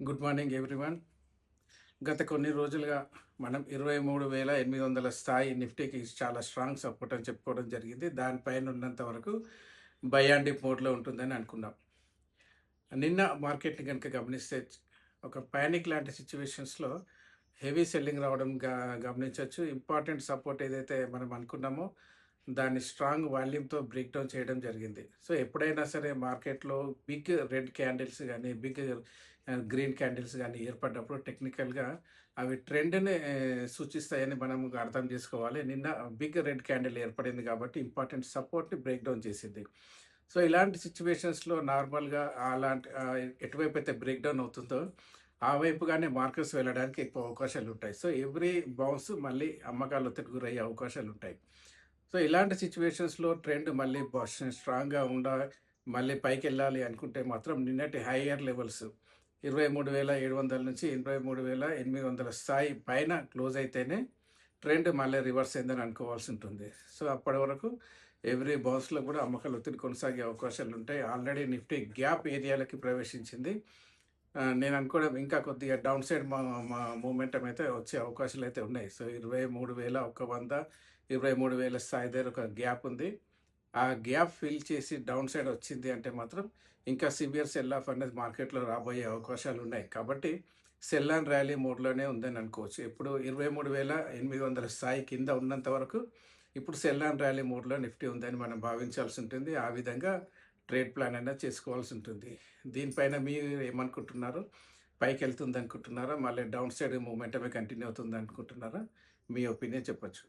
Good morning everyone. గత కొన్ని రోజులుగా మనం 23,800 స్థాయి నిఫ్టీకి చాలా స్ట్రాంగ్ సపోర్ట్ అని చెప్పుకోవడం జరిగింది. దానిపైన ఉన్నంత వరకు బై అండ్ డిప్ మోడ్లో ఉంటుందని అనుకున్నాం. నిన్న మార్కెట్ని కనుక గమనిస్తే ఒక ప్యానిక్ లాంటి సిచ్యువేషన్స్లో హెవీ సెల్లింగ్ రావడం గమనించవచ్చు. ఇంపార్టెంట్ సపోర్ట్ ఏదైతే మనం అనుకున్నామో దాన్ని స్ట్రాంగ్ వాల్యూమ్తో బ్రేక్ డౌన్ చేయడం జరిగింది. సో ఎప్పుడైనా సరే మార్కెట్లో బిగ్ రెడ్ క్యాండిల్స్ కానీ బిగ్ గ్రీన్ క్యాండిల్స్ కానీ ఏర్పడినప్పుడు టెక్నికల్గా అవి ట్రెండ్ని సూచిస్తాయని మనం అర్థం చేసుకోవాలి. నిన్న బిగ్ రెడ్ క్యాండిల్ ఏర్పడింది కాబట్టి ఇంపార్టెంట్ సపోర్ట్ని బ్రేక్ డౌన్ చేసింది. సో ఇలాంటి సిచ్యువేషన్స్లో నార్మల్గా అలాంటి ఎటువైపు అయితే బ్రేక్ డౌన్ అవుతుందో ఆ వైపుగానే మార్కెట్స్ వెళ్ళడానికి ఎక్కువ అవకాశాలు ఉంటాయి. సో ఎవ్రీ బౌన్స్ మళ్ళీ అమ్మకాలు ఒత్తిడి గురయ్యే అవకాశాలు ఉంటాయి. సో ఇలాంటి సిచ్యువేషన్స్లో ట్రెండ్ మళ్ళీ స్ట్రాంగ్గా మళ్ళీ పైకి వెళ్ళాలి అనుకుంటే మాత్రం నిన్నటి హయ్యర్ లెవెల్స్ 23,700 నుంచి 23,800 స్థాయి పైన క్లోజ్ అయితేనే ట్రెండ్ మళ్ళీ రివర్స్ అయిందని అనుకోవాల్సి ఉంటుంది. సో అప్పటి వరకు ఎవ్రీ బౌన్స్లో కూడా అమ్మకాలు ఒత్తిడి కొనసాగే అవకాశాలు ఉంటాయి. ఆల్రెడీ నిఫ్టీ గ్యాప్ ఏరియాలకి ప్రవేశించింది. నేను అనుకోవడం ఇంకా కొద్దిగా డౌన్ సైడ్ మూమెంటం అయితే వచ్చే అవకాశాలు అయితే ఉన్నాయి. సో 23,100, 23,000 స్థాయి దగ్గర ఒక గ్యాప్ ఉంది. ఆ గ్యాప్ ఫిల్ చేసి డౌన్ సైడ్ వచ్చింది అంటే మాత్రం ఇంకా సివియర్ సెల్ ఆఫ్ అనేది మార్కెట్లో రాబోయే అవకాశాలు ఉన్నాయి. కాబట్టి సెల్ అండ్ ర్యాలీ మోడ్లోనే ఉందని అనుకోవచ్చు. ఇప్పుడు 23,800 స్థాయి కింద ఉన్నంత వరకు ఇప్పుడు సెల్ అండ్ ర్యాలీ మోడ్లో నిఫ్టీ ఉందని మనం భావించాల్సి ఉంటుంది. ఆ విధంగా ట్రేడ్ ప్లాన్ అయినా చేసుకోవాల్సి ఉంటుంది. దీనిపైన మీరు ఏమనుకుంటున్నారు? పైకి వెళ్తుంది అనుకుంటున్నారా? మళ్ళీ డౌన్ సైడ్ మూమెంటమే కంటిన్యూ అవుతుంది అనుకుంటున్నారా? మీ ఒపీనియన్ చెప్పొచ్చు.